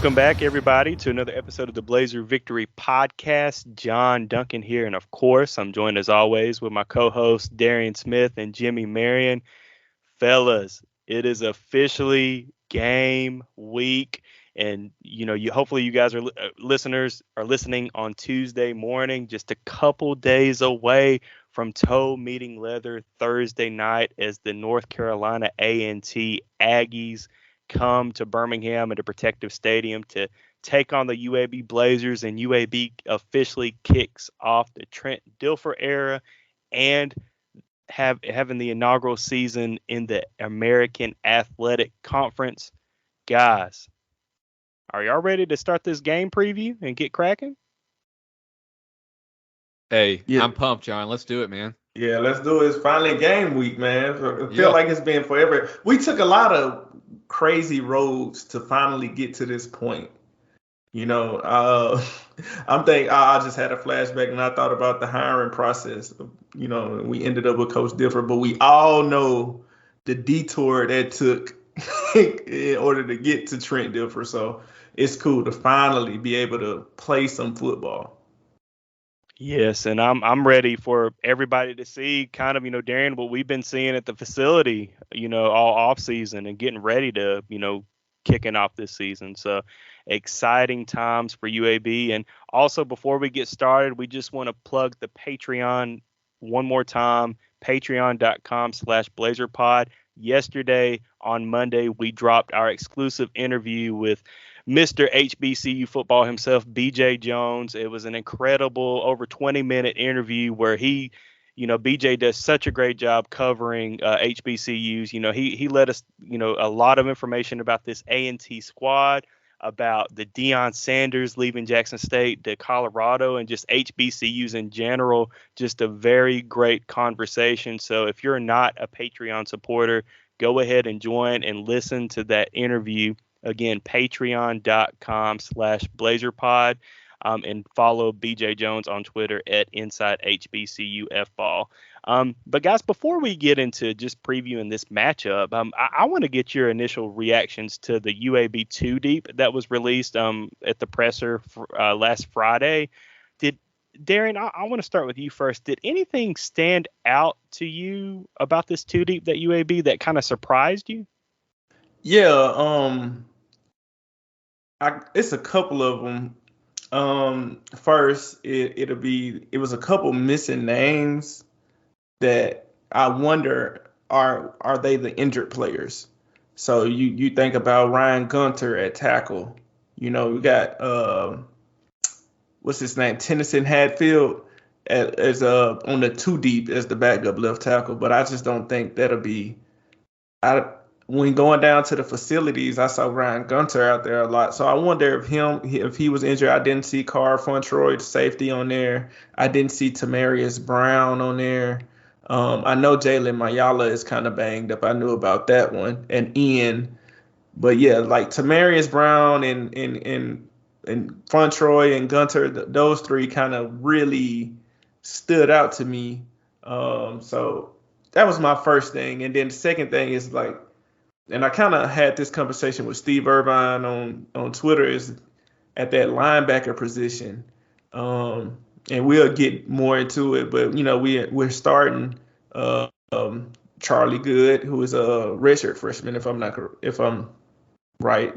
Welcome back, everybody, to another episode of the Blazer Victory Podcast. John Duncan here, and of course, I'm joined as always with my co-hosts Darian Smith and Jimmy Marion. Fellas, it is officially game week, and hopefully you guys are listeners are listening on Tuesday morning, just a couple days away from toe meeting leather Thursday night as the North Carolina A&T Aggies come to Birmingham at a Protective Stadium to take on the UAB Blazers, and UAB officially kicks off the Trent Dilfer era and having the inaugural season in the American Athletic Conference. Guys, are y'all ready to start this game preview and get cracking? Hey, Yeah. I'm pumped, John. Let's do it, man. Yeah, let's do it. It's finally game week, man. I feel like it's been forever. We took a lot of crazy roads to finally get to this point. I just had a flashback and I thought about the hiring process. We ended up with Coach Differ, but we all know the detour that took in order to get to Trent Dilfer. So it's cool to finally be able to play some football. Yes, and I'm ready for everybody to see kind of, Darian, what we've been seeing at the facility, all off season and getting ready to, kicking off this season. So exciting times for UAB. And also, before we get started, we just want to plug the Patreon one more time, patreon.com/blazerpod. Yesterday on Monday, we dropped our exclusive interview with Mr. HBCU football himself, BJ Jones. It was an incredible over 20-minute interview where BJ does such a great job covering HBCUs. He let us, a lot of information about this A&T squad, about the Deion Sanders leaving Jackson State to Colorado, and just HBCUs in general. Just a very great conversation. So if you're not a Patreon supporter, go ahead and join and listen to that interview. Again, patreon.com/blazerpod. And follow BJ Jones on Twitter at InsideHBCUFball. But guys, before we get into just previewing this matchup, I want to get your initial reactions to the UAB 2 Deep that was released at the presser last Friday. Darren, I want to start with you first. Did anything stand out to you about this 2 Deep that UAB that kind of surprised you? Yeah, it's a couple of them. First, it was a couple missing names that I wonder are they the injured players? So you think about Ryan Gunter at tackle. We got what's his name, Tennyson Hadfield as on the 2 Deep as the backup left tackle, but I just don't think that'll be. When going down to the facilities, I saw Ryan Gunter out there a lot. So I wonder if he was injured. I didn't see Carr Funtroy, safety, on there. I didn't see Tamarius Brown on there. I know Jalen Mayala is kind of banged up. I knew about that one. And Ian. But yeah, like Tamarius Brown and Funtroy and Gunter, those three kind of really stood out to me. So that was my first thing. And then the second thing is like, and I kind of had this conversation with Steve Irvine on Twitter, is at that linebacker position. And we'll get more into it, but we're starting Charlie Good, who is a redshirt freshman, if I'm right.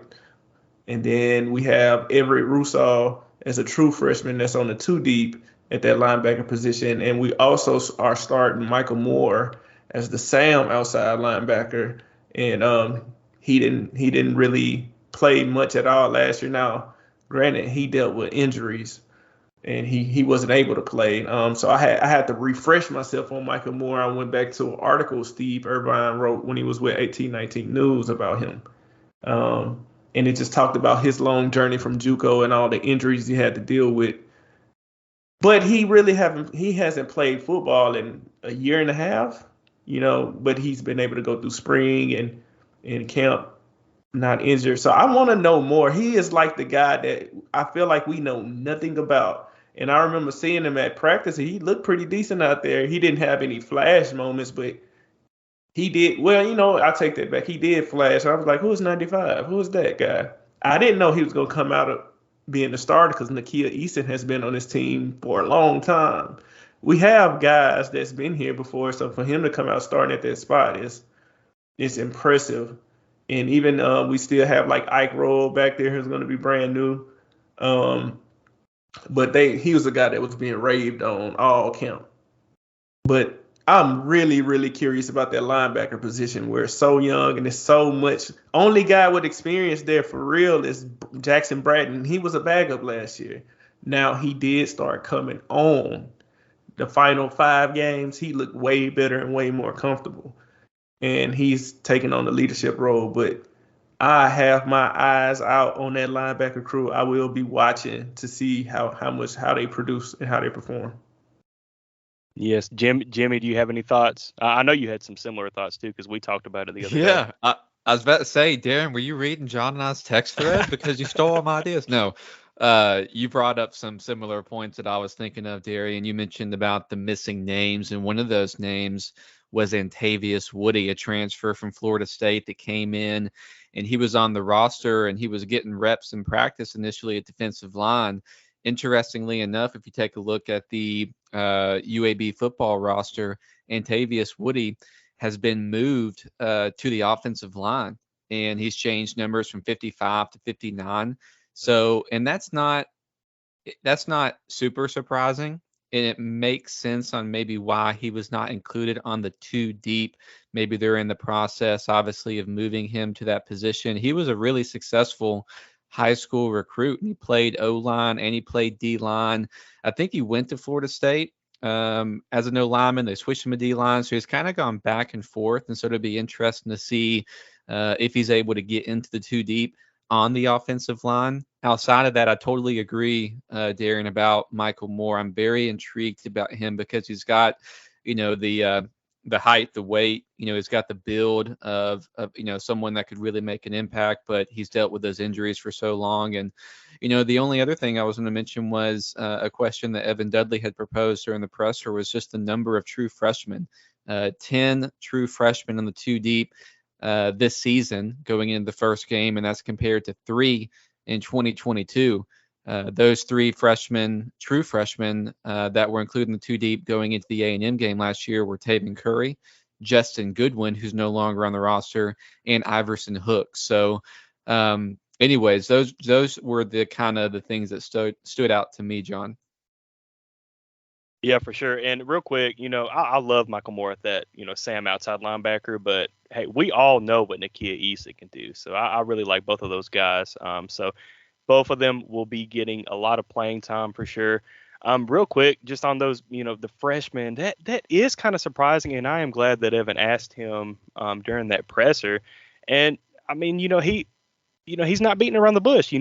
And then we have Everett Rusall as a true freshman that's on the 2 Deep at that linebacker position. And we also are starting Michael Moore as the Sam outside linebacker. And he didn't really play much at all last year. Now, granted, he dealt with injuries and he wasn't able to play. So I had to refresh myself on Michael Moore. I went back to an article Steve Irvine wrote when he was with 1819 News about him. And it just talked about his long journey from JUCO and all the injuries he had to deal with. But he hasn't played football in a year and a half. But he's been able to go through spring and camp not injured. So I want to know more. He is like the guy that I feel like we know nothing about. And I remember seeing him at practice, and he looked pretty decent out there. He didn't have any flash moments, but he did. Well, I take that back. He did flash. I was like, who's 95? Who's that guy? I didn't know he was going to come out of being the starter because Nakia Easton has been on this team for a long time. We have guys that's been here before, so for him to come out starting at that spot is impressive. And even we still have like Ike Roll back there who's going to be brand new. Um, but he was a guy that was being raved on all camp. But I'm really, really curious about that linebacker position where it's so young and there's so much. Only guy with experience there for real is Jackson Bratton. He was a backup last year. Now he did start coming on. The final 5 games, he looked way better and way more comfortable. And he's taking on the leadership role. But I have my eyes out on that linebacker crew. I will be watching to see how they produce and how they perform. Yes, Jimmy, do you have any thoughts? I know you had some similar thoughts too, because we talked about it the other day. Yeah, I was about to say, Darren, were you reading John and I's text thread because you stole all my ideas? No, you brought up some similar points that I was thinking of, Darian. You mentioned about the missing names, and one of those names was Antavius Woody, a transfer from Florida State that came in, and he was on the roster, and he was getting reps in practice initially at defensive line. Interestingly enough, if you take a look at the UAB football roster, Antavius Woody has been moved to the offensive line, and he's changed numbers from 55 to 59. So, and that's not super surprising, and it makes sense on maybe why he was not included on the 2 deep. Maybe they're in the process, obviously, of moving him to that position. He was a really successful high school recruit, and he played O-line and he played D-line. I think he went to Florida State as a no lineman. They switched him to D-line, so he's kind of gone back and forth, and so it'll be interesting to see if he's able to get into the 2 deep on the offensive line. Outside of that, I totally agree, Darren, about Michael Moore. I'm very intrigued about him because he's got, the height, the weight, he's got the build of someone that could really make an impact, but he's dealt with those injuries for so long. And, the only other thing I was going to mention was a question that Evan Dudley had proposed during the presser was just the number of true freshmen. 10 true freshmen on the 2 deep this season going into the first game, and that's compared to 3 in 2022. Those 3 true freshmen that were included in the 2 deep going into the A&M game last year were Taven Curry, Justin Goodwin, who's no longer on the roster, and Iverson Hook. So anyways, those were the kind of the things that stood out to me, John. Yeah, for sure. And real quick, I love Michael Moore at that, Sam outside linebacker, but hey, we all know what Nakia Easton can do. So I really like both of those guys. So both of them will be getting a lot of playing time for sure. Real quick, just on those, the freshmen, that is kind of surprising, and I am glad that Evan asked him during that presser. And I mean, he's not beating around the bush.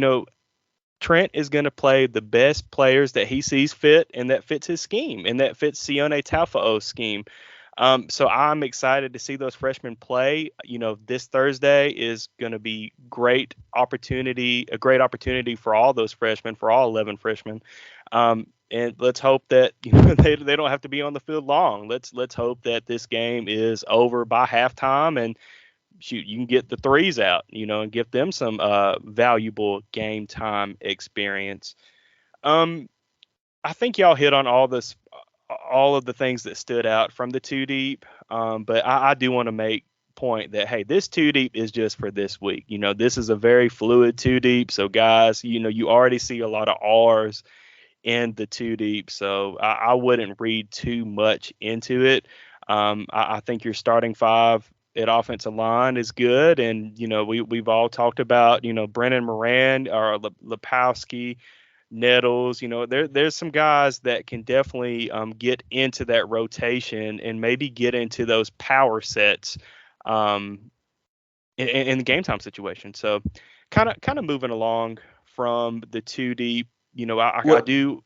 Trent is going to play the best players that he sees fit, and that fits his scheme, and that fits Sione Taufa'o's scheme. So I'm excited to see those freshmen play. This Thursday is going to be a great opportunity for all those freshmen, for all 11 freshmen. And let's hope that they don't have to be on the field long. Let's hope that this game is over by halftime, and shoot, you can get the threes out, and give them some valuable game time experience. I think y'all hit on all of the things that stood out from the 2 deep. But I do want to make point that, hey, this 2 deep is just for this week. This is a very fluid 2 deep. So guys, you already see a lot of R's in the 2 deep. So I wouldn't read too much into it. I think your starting 5 at offensive line is good. And, we've all talked about, Brennan Moran or Lepowski, Nettles, there's some guys that can definitely get into that rotation and maybe get into those power sets in the game time situation. So kind of moving along from the 2 deep, I do.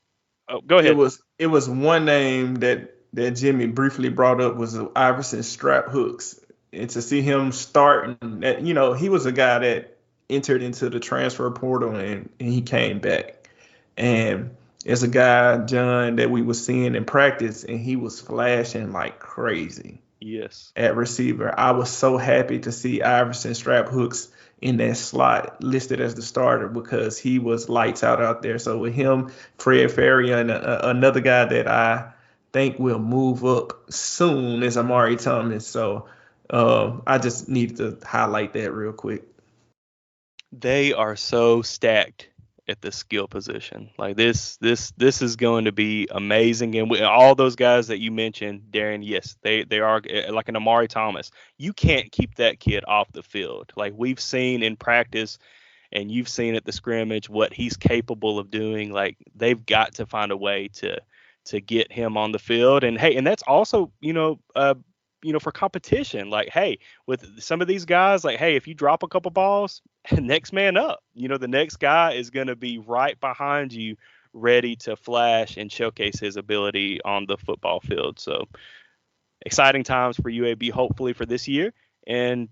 Oh, go ahead. It was one name that Jimmy briefly brought up was Iverson Strap Hooks. And to see him start, he was a guy that entered into the transfer portal and he came back. And it's a guy, John, that we were seeing in practice, and he was flashing like crazy. Yes. At receiver. I was so happy to see Iverson Strap Hooks in that slot listed as the starter because he was lights out there. So with him, Fred Ferrier, and another guy that I think will move up soon is Amari Thomas. So I just needed to highlight that real quick. They are so stacked at the skill position. Like this is going to be amazing. And all those guys that you mentioned, Darren, yes, they are like an Amari Thomas. You can't keep that kid off the field. Like we've seen in practice, and you've seen at the scrimmage what he's capable of doing. Like they've got to find a way to get him on the field. And hey, and that's also for competition. Like hey, with some of these guys, like hey, if you drop a couple balls, next man up. The next guy is going to be right behind you, ready to flash and showcase his ability on the football field. So exciting times for UAB, hopefully for this year. And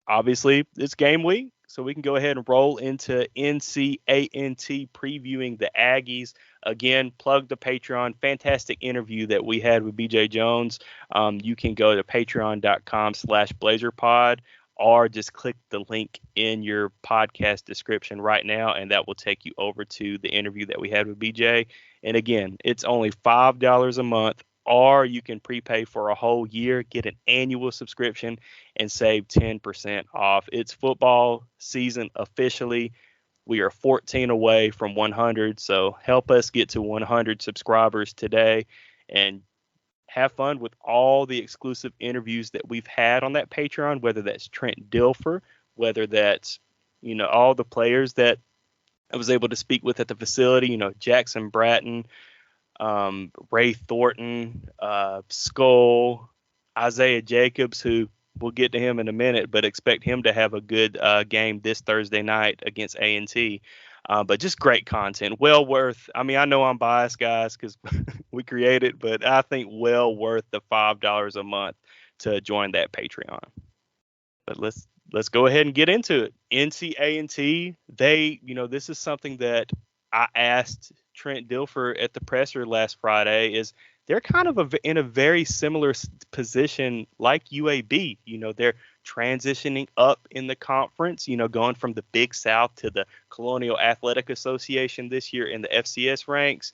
obviously it's game week, so we can go ahead and roll into NC A&T previewing the Aggies. Again, plug the Patreon. Fantastic interview that we had with BJ Jones. You can go to patreon.com/blazerpod or just click the link in your podcast description right now, and that will take you over to the interview that we had with BJ. And again, it's only $5 a month, or you can prepay for a whole year, get an annual subscription, and save 10% off. It's football season officially. We are 14 away from 100, so help us get to 100 subscribers today and have fun with all the exclusive interviews that we've had on that Patreon, whether that's Trent Dilfer, whether that's, all the players that I was able to speak with at the facility, Jackson Bratton, Ray Thornton, Skull, Isaiah Jacobs, who we'll get to him in a minute, but expect him to have a good game this Thursday night against A&T. But just great content, well worth. I mean, I know I'm biased, guys, because we create it, but I think well worth the $5 a month to join that Patreon. But let's go ahead and get into it. NC A&T, this is something that I asked Trent Dilfer at the presser last Friday. Is they're kind of in a very similar position like UAB. They're transitioning up in the conference, going from the Big South to the Colonial Athletic Association this year in the FCS ranks.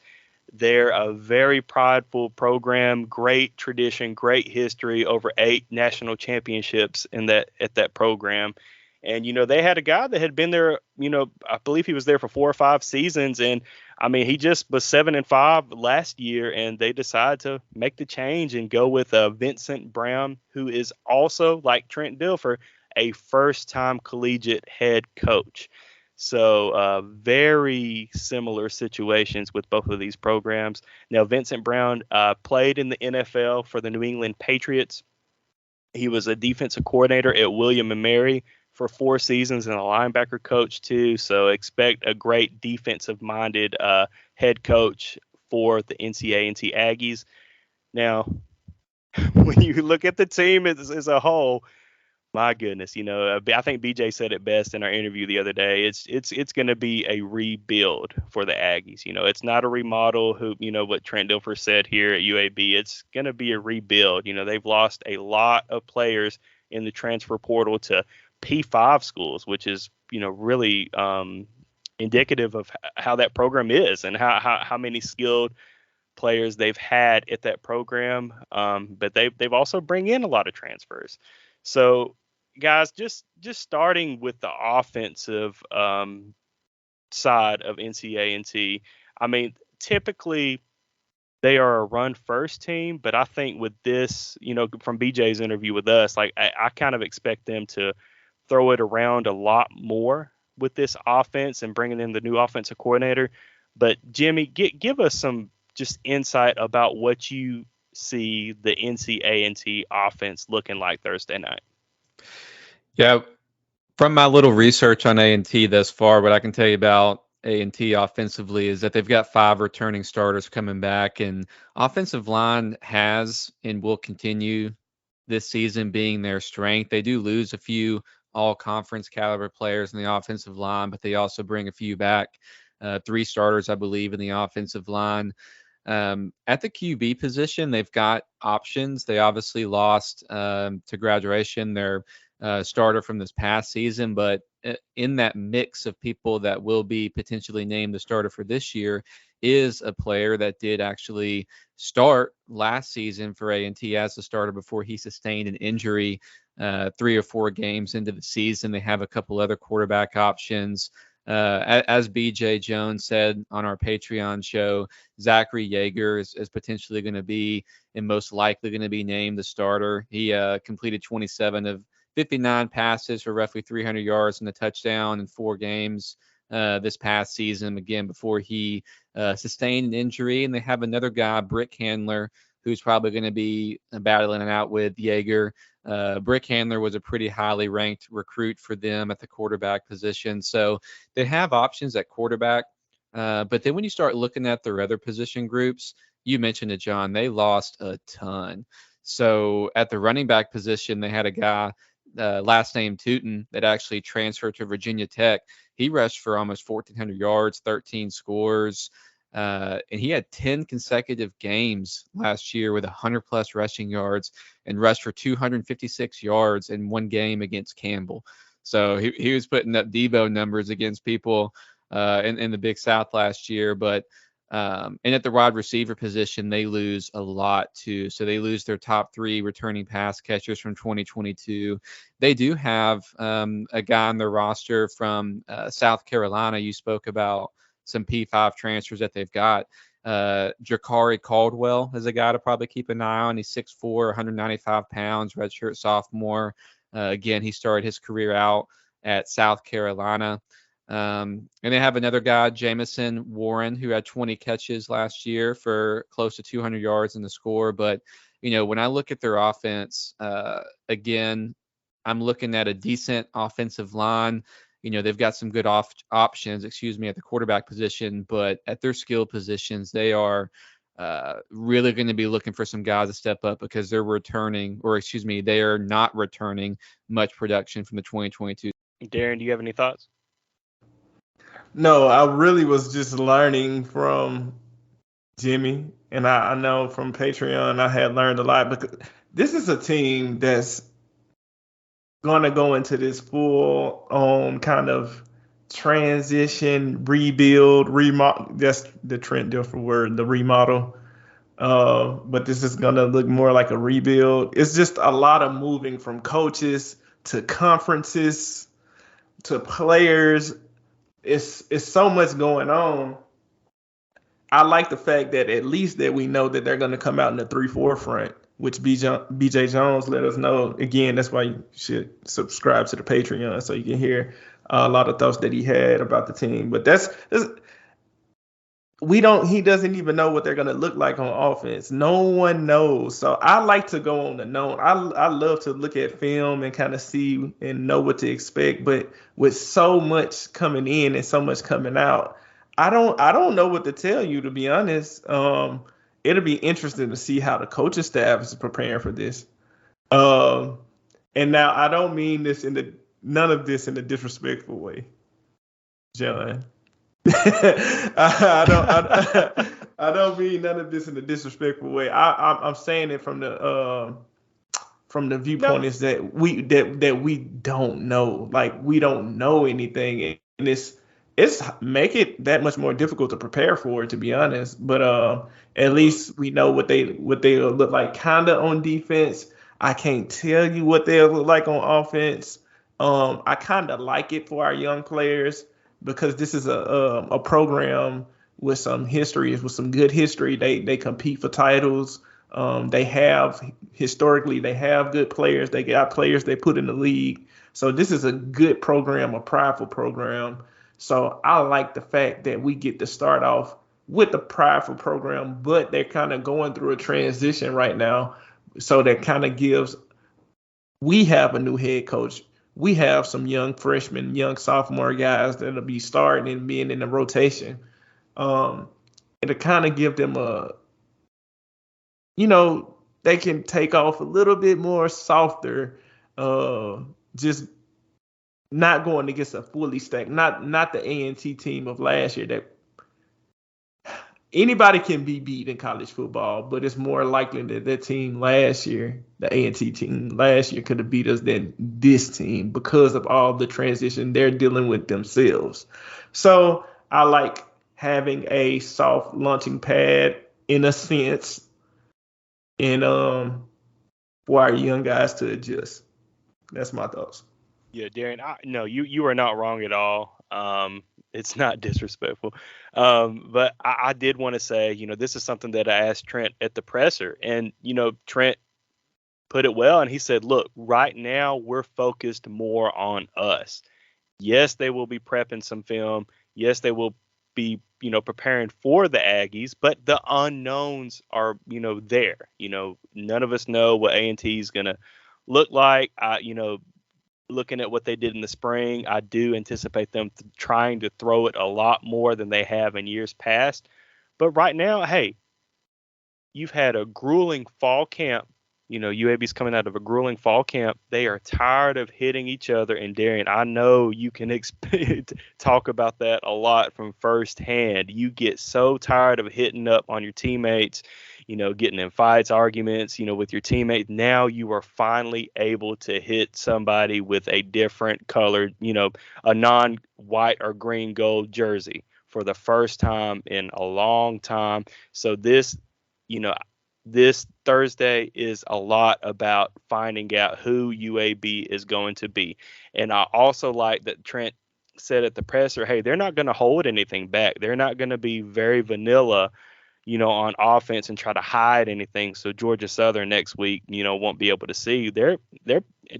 They're a very prideful program, great tradition, great history, over 8 national championships at that program. And, they had a guy that had been there, I believe he was there for 4 or 5 seasons. And I mean, he just was 7-5 last year, and they decided to make the change and go with Vincent Brown, who is also, like Trent Dilfer, a first-time collegiate head coach. So very similar situations with both of these programs. Now, Vincent Brown played in the NFL for the New England Patriots. He was a defensive coordinator at William & Mary for 4 seasons and a linebacker coach too. So expect a great defensive-minded head coach for the NC A&T Aggies. Now, when you look at the team as a whole, my goodness, I think BJ said it best in our interview the other day. It's going to be a rebuild for the Aggies. It's not a remodel. What Trent Dilfer said here at UAB. It's going to be a rebuild. They've lost a lot of players in the transfer portal to P5 schools, which is really indicative of how that program is and how many skilled players they've had at that program. But they've also bring in a lot of transfers. So guys, just starting with the offensive side of NC A&T, I mean, typically they are a run first team, but I think with this, from BJ's interview with us, like I kind of expect them to throw it around a lot more with this offense and bringing in the new offensive coordinator. But Jimmy, give us some just insight about what you see the NC A&T offense looking like Thursday night. Yeah, from my little research on A&T thus far, what I can tell you about A&T offensively is that they've got 5 returning starters coming back, and offensive line has and will continue this season being their strength. They do lose a few all-conference caliber players in the offensive line, but they also bring a few back, 3 starters, I believe, in the offensive line. At the QB position, they've got options. They obviously lost to graduation their starter from this past season, but in that mix of people that will be potentially named the starter for this year is a player that did actually start last season for A&T as a starter before he sustained an injury 3 or 4 games into the season. They have a couple other quarterback options. As BJ Jones said on our Patreon show, Zachary Yeager is potentially going to be and most likely going to be named the starter. He completed 27 of 59 passes for roughly 300 yards and a touchdown in 4 games this past season, again, before he sustained an injury. And they have another guy, Brick Handler, who's probably going to be battling it out with Yeager. Brick Handler was a pretty highly ranked recruit for them at the quarterback position. So they have options at quarterback. But then when you start looking at their other position groups, you mentioned it, John, they lost a ton. So at the running back position, they had a guy, last name Tootin, that actually transferred to Virginia Tech. He rushed for almost 1,400 yards, 13 scores. And he had 10 consecutive games last year with 100-plus rushing yards and rushed for 256 yards in 1 game against Campbell. So he was putting up Debo numbers against people in the Big South last year. But and at the wide receiver position, they lose a lot too. So they lose their top 3 returning pass catchers from 2022. They do have a guy on their roster from South Carolina. You spoke about some P5 transfers that they've got. Jakari Caldwell is a guy to probably keep an eye on. He's 6'4", 195 pounds, redshirt sophomore. Again, he started his career out at South Carolina. And they have another guy, Jamison Warren, who had 20 catches last year for close to 200 yards in the score. But, when I look at their offense, again, I'm looking at a decent offensive line. They've got some good options, at the quarterback position, but at their skill positions, they are really going to be looking for some guys to step up because they are not returning much production from the 2022. Darren, do you have any thoughts? No, I really was just learning from Jimmy, and I know from Patreon I had learned a lot because this is a team that's going to go into this full kind of transition, rebuild, remodel. That's the trend different word, the remodel. But this is going to look more like a rebuild. It's just a lot of moving from coaches to conferences to players. It's so much going on. I like the fact that at least that we know that they're going to come out in the 3-4 front, which BJ Jones let us know. Again, that's why you should subscribe to the Patreon so you can hear a lot of thoughts that he had about the team. But he doesn't even know what they're going to look like on offense. No one knows. So I like to go on the known. I love to look at film and kind of see and know what to expect. But with so much coming in and so much coming out, I don't know what to tell you, to be honest. It'll be interesting to see how the coaching staff is preparing for this. And now I don't mean none of this in a disrespectful way, John. I don't mean none of this in a disrespectful way. I'm saying it from the viewpoint is that we don't know, like we don't know anything, and it's make it that much more difficult to prepare for it, to be honest. But at least we know what they'll look like kind of on defense. I can't tell you what they'll look like on offense. I kind of like it for our young players because this is a program with some history, with some good history. They compete for titles. They have good players. They got players they put in the league. So this is a good program, a prideful program. So I like the fact that we get to start off with the prideful program, but they're kind of going through a transition right now. So that kind of we have a new head coach. We have some young freshmen, young sophomore guys that'll be starting and being in the rotation. It'll kind of give them they can take off a little bit more softer, just not going against a fully stacked, not the A&T team of last year. That anybody can be beat in college football, but it's more likely that team last year, the A&T team last year, could have beat us than this team because of all the transition they're dealing with themselves. So I like having a soft launching pad in a sense, and for our young guys to adjust. That's my thoughts. Yeah, Darren. No, you are not wrong at all. It's not disrespectful, but I did want to say, this is something that I asked Trent at the presser, and Trent put it well, and he said, "Look, right now we're focused more on us. Yes, they will be prepping some film. Yes, they will be, preparing for the Aggies, but the unknowns are, there. None of us know what A&T is gonna look like. Looking at what they did in the spring, I do anticipate them trying to throw it a lot more than they have in years past. But right now, hey, you've had a grueling fall camp. UAB's coming out of a grueling fall camp. They are tired of hitting each other. And Darian, I know you can talk about that a lot from firsthand. You get so tired of hitting up on your teammates, getting in fights, arguments, with your teammates. Now you are finally able to hit somebody with a different colored, a non-white or green gold jersey for the first time in a long time. So this Thursday is a lot about finding out who UAB is going to be. And I also like that Trent said at the presser, hey, they're not going to hold anything back. They're not going to be very vanilla, on offense and try to hide anything. So Georgia Southern next week, won't be able to see. They're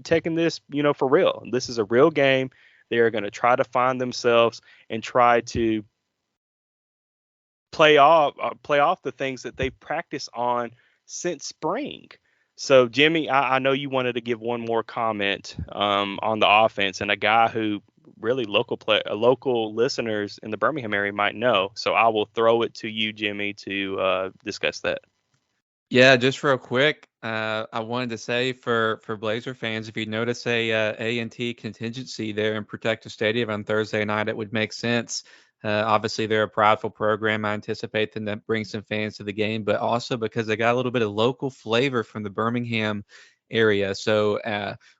taking this, for real. This is a real game. They're going to try to find themselves and try to play off the things that they practice on since spring. So Jimmy, I know you wanted to give one more comment on the offense, and a guy who really local listeners in the Birmingham area might know. So I will throw it to you, Jimmy, to discuss that. Yeah, just real quick, I wanted to say for Blazer fans, if you notice A&T contingency there in Protective Stadium on Thursday night, it would make sense. Obviously, they're a prideful program. I anticipate them to bring some fans to the game, but also because they got a little bit of local flavor from the Birmingham area. So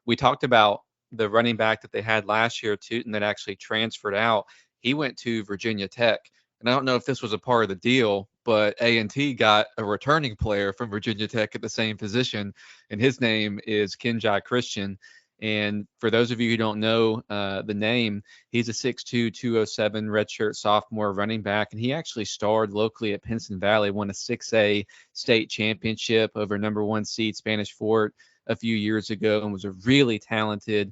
we talked about the running back that they had last year, Tootin, that actually transferred out. He went to Virginia Tech. And I don't know if this was a part of the deal, but A&T got a returning player from Virginia Tech at the same position, and his name is Kenji Christian. And for those of you who don't know the name, he's a 6'2", 207 redshirt sophomore running back, and he actually starred locally at Pinson Valley, won a 6A state championship over number 1 seed Spanish Fort a few years ago, and was a really talented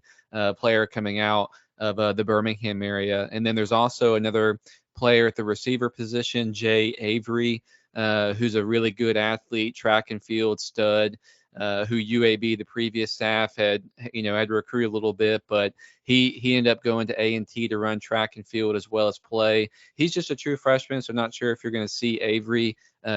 player coming out of the Birmingham area. And then there's also another player at the receiver position, Jay Avery, who's a really good athlete, track and field stud, who UAB, the previous staff, had to recruit a little bit, but he ended up going to A&T to run track and field as well as play. He's just a true freshman, so not sure if you're going to see Avery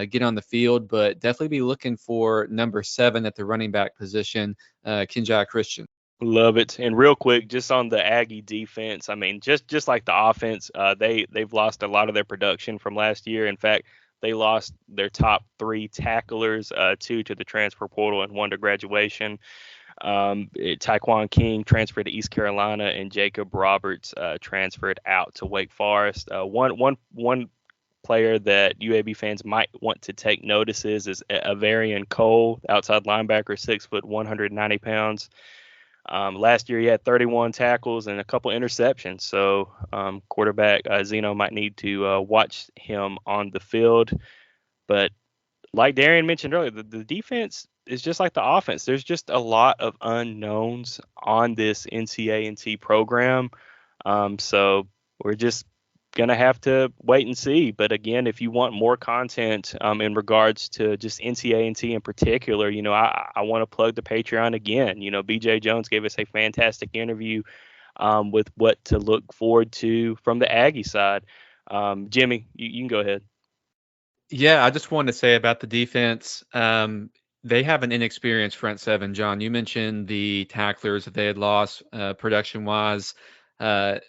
get on the field, but definitely be looking for number 7 at the running back position, Kenji Christian. Love it. And real quick, just on the Aggie defense, I mean, just like the offense, they've lost a lot of their production from last year. In fact, they lost their top 3 tacklers, 2 to the transfer portal and 1 to graduation. Taekwon King transferred to East Carolina, and Jacob Roberts transferred out to Wake Forest. One player that UAB fans might want to take notice is Avarian Cole, outside linebacker, 6 foot, 190 pounds. Last year he had 31 tackles and a couple interceptions. So quarterback Zeno might need to watch him on the field. But like Darian mentioned earlier, the defense is just like the offense. There's just a lot of unknowns on this NC A&T program. So we're just going to have to wait and see. But again, if you want more content in regards to just NC A&T in particular, I want to plug the Patreon again. BJ Jones gave us a fantastic interview with what to look forward to from the Aggie side. Jimmy, you can go ahead. Yeah, I just wanted to say about the defense, they have an inexperienced front seven. John, you mentioned the tacklers that they had lost production-wise.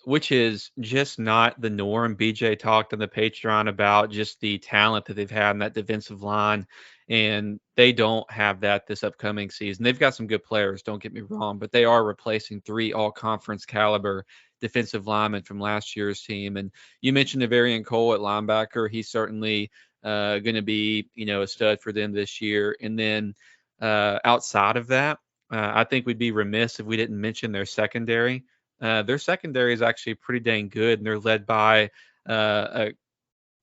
which is just not the norm. BJ talked on the Patreon about just the talent that they've had in that defensive line, and they don't have that this upcoming season. They've got some good players, don't get me wrong, but they are replacing 3 all-conference caliber defensive linemen from last year's team. And you mentioned Avarian Cole at linebacker. He's certainly going to be, a stud for them this year. And then outside of that, I think we'd be remiss if we didn't mention their secondary. Their secondary is actually pretty dang good, and they're led by Karan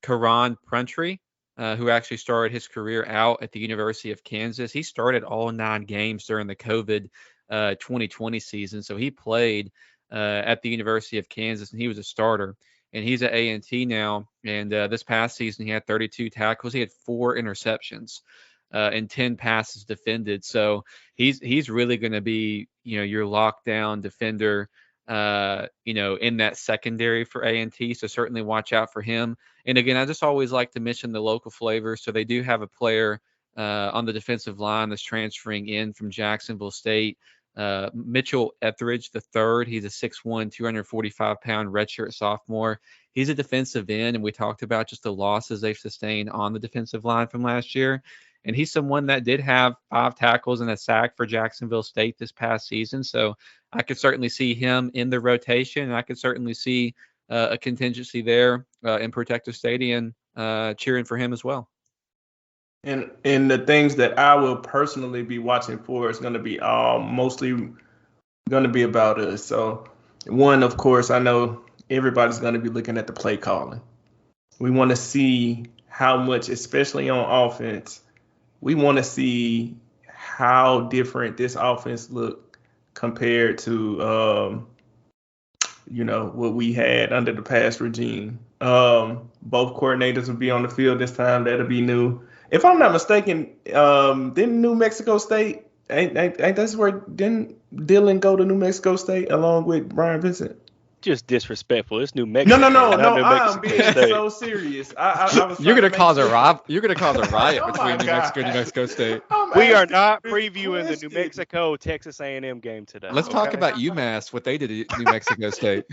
Pruntree, who actually started his career out at the University of Kansas. He started all 9 games during the COVID 2020 season, so he played at the University of Kansas, and he was a starter. And he's at A&T now, and this past season he had 32 tackles. He had 4 interceptions and 10 passes defended. So he's really going to be, your lockdown defender, in that secondary for A&T. So certainly watch out for him. And again, I just always like to mention the local flavor. So they do have a player on the defensive line that's transferring in from Jacksonville State. Mitchell Etheridge III. He's a 6'1", 245-pound redshirt sophomore. He's a defensive end, and we talked about just the losses they've sustained on the defensive line from last year. And he's someone that did have 5 tackles and a sack for Jacksonville State this past season. So I could certainly see him in the rotation, and I could certainly see a contingency there in Protective Stadium cheering for him as well. And the things that I will personally be watching for is going to be mostly going to be about us. So one, of course, I know everybody's going to be looking at the play calling. We want to see how much, especially on offense, we want to see how different this offense look compared to, what we had under the past regime. Both coordinators will be on the field this time. That'll be new. If I'm not mistaken, didn't New Mexico State, ain't that's where, didn't Dylan go to New Mexico State along with Brian Vincent? Just disrespectful. It's New Mexico. No. I'm being so serious. I was You're gonna cause a riot between New Mexico and New Mexico State. We are not previewing the New Mexico Texas A&M game today. Let's talk about UMass, what they did at New Mexico State.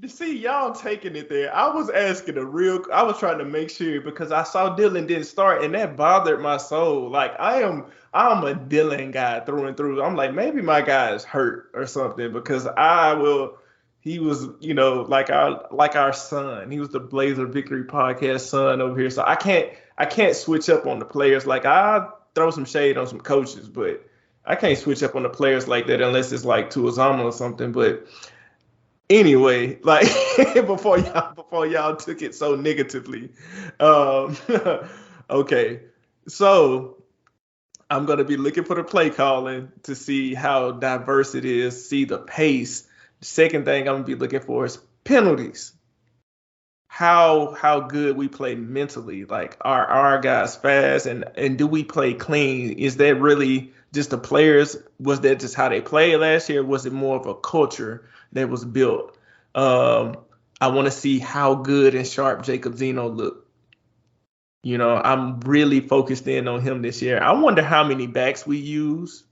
See, y'all taking it there. I was trying to make sure because I saw Dylan didn't start, and that bothered my soul. Like I'm a Dylan guy through and through. I'm like, maybe my guy is hurt or something because he was, like our son. He was the Blazer Victory Podcast son over here. So I can't switch up on the players. Like I throw some shade on some coaches, but I can't switch up on the players like that unless it's like Tuazama or something. But anyway, like before y'all took it so negatively. Okay. So I'm gonna be looking for the play calling to see how diverse it is, see the pace. Second thing I'm gonna be looking for is penalties. How good we play mentally. Like are our guys fast and do we play clean? Is that really just the players? Was that just how they played last year? Was it more of a culture that was built? I want to see how good and sharp Jacob Zeno looked. I'm really focused in on him this year. I wonder how many backs we use.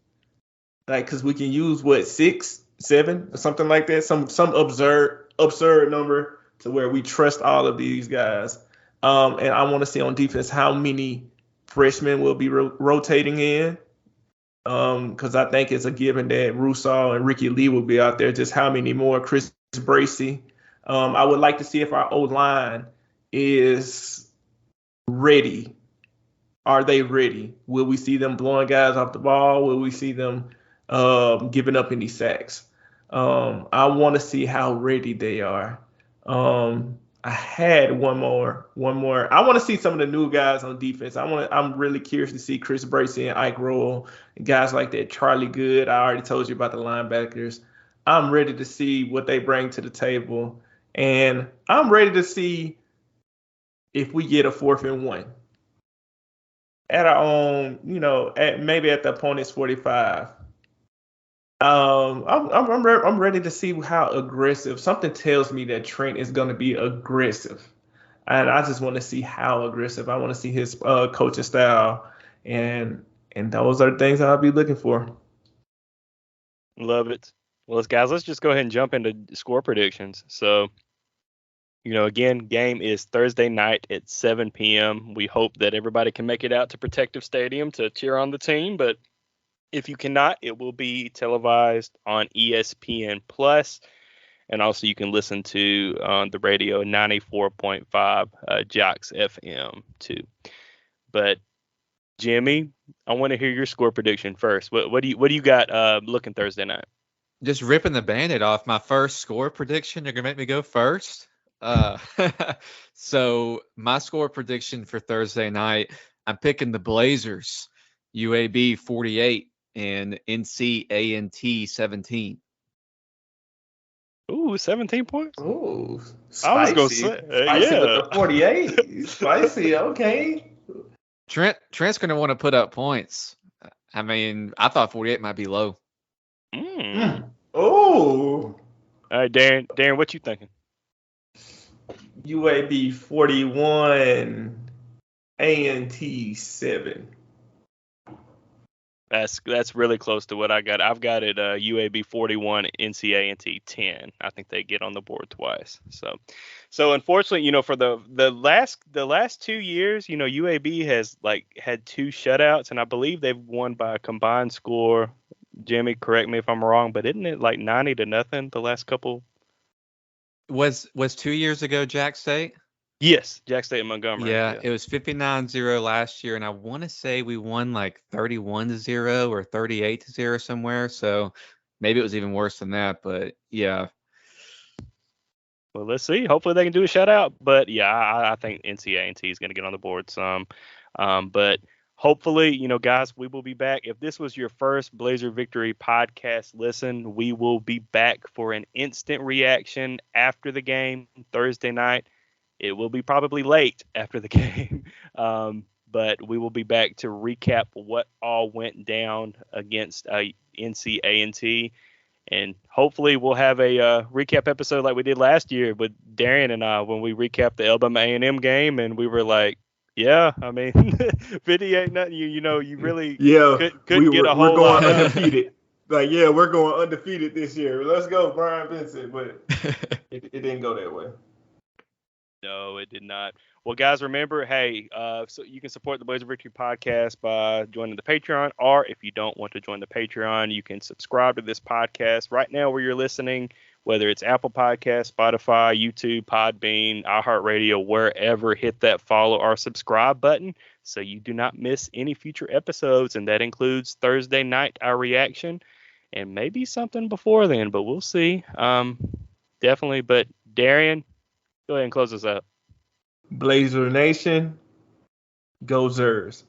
Like, cause we can use 6, 7 or something like that, some absurd number to where we trust all of these guys. And I want to see on defense how many freshmen will be rotating in. Because I think it's a given that Rusal and Ricky Lee will be out there. Just how many more? Chris Bracey. I would like to see if our O-line is ready. Are they ready? Will we see them blowing guys off the ball? Will we see them giving up any sacks? I want to see how ready they are. I had one more. I want to see some of the new guys on defense. I'm really curious to see Chris Bracey and Ike Roll and guys like that. Charlie Good. I already told you about the linebackers. I'm ready to see what they bring to the table, and I'm ready to see if we get a 4th and 1 at our own. Maybe at the opponent's 45. I'm ready to see how aggressive. Something tells me that Trent is going to be aggressive, and I just want to see how aggressive. I want to see his coaching style, and those are the things I'll be looking for. Love it. Well, guys, let's just go ahead and jump into score predictions. So, again, game is Thursday night at 7 p.m. We hope that everybody can make it out to Protective Stadium to cheer on the team. But if you cannot, it will be televised on ESPN Plus, and also you can listen to on the radio 94.5 Jocks FM too. But Jimmy, I want to hear your score prediction first. What do you got looking Thursday night? Just ripping the Band-Aid off. My first score prediction. You're gonna make me go first. Uh, so my score prediction for Thursday night, I'm picking the Blazers, UAB 48 and NC A&T 17. Ooh, 17 points. Ooh, I was gonna spicy. say, Spicy yeah. with the 48. Spicy, okay. Trent's gonna want to put up points. I mean, I thought 48 might be low. Oh. All right, Darren, what you thinking? UAB 41, A&T 7. That's really close to what I got. I've got it UAB 41, NC A&T 10. I think they get on the board twice. So unfortunately, for the last 2 years, UAB has had 2 shutouts, and I believe they've won by a combined score. Jimmy, correct me if I'm wrong, but isn't it like 90-0 the last couple? Was 2 years ago Jack State? Yes, Jack State and Montgomery. Yeah, it was 59-0 last year, and I want to say we won like 31-0 or 38-0 somewhere. So maybe it was even worse than that. But yeah. Well, let's see. Hopefully they can do a shutout. But yeah, I think NC A&T is going to get on the board some. But hopefully, guys, we will be back. If this was your first Blazer Victory podcast listen, we will be back for an instant reaction after the game Thursday night. It will be probably late after the game, but we will be back to recap what all went down against NC A&T, and hopefully we'll have a recap episode like we did last year with Darian and I when we recapped the Alabama A&M game, and we were like, yeah, I mean, 58 nothing. You really couldn't get a whole we're going lot. undefeated. We're going undefeated this year. Let's go, Brian Vincent. But it didn't go that way. No, it did not. Well, guys, remember, hey, so you can support the Blazer Victory podcast by joining the Patreon, or if you don't want to join the Patreon, you can subscribe to this podcast right now where you're listening, whether it's Apple Podcasts, Spotify, YouTube, Podbean, iHeartRadio, wherever. Hit that follow or subscribe button so you do not miss any future episodes, and that includes Thursday night, our reaction, and maybe something before then, but we'll see. Definitely. But Darian, go ahead and close us out. Blazer Nation, go Zers.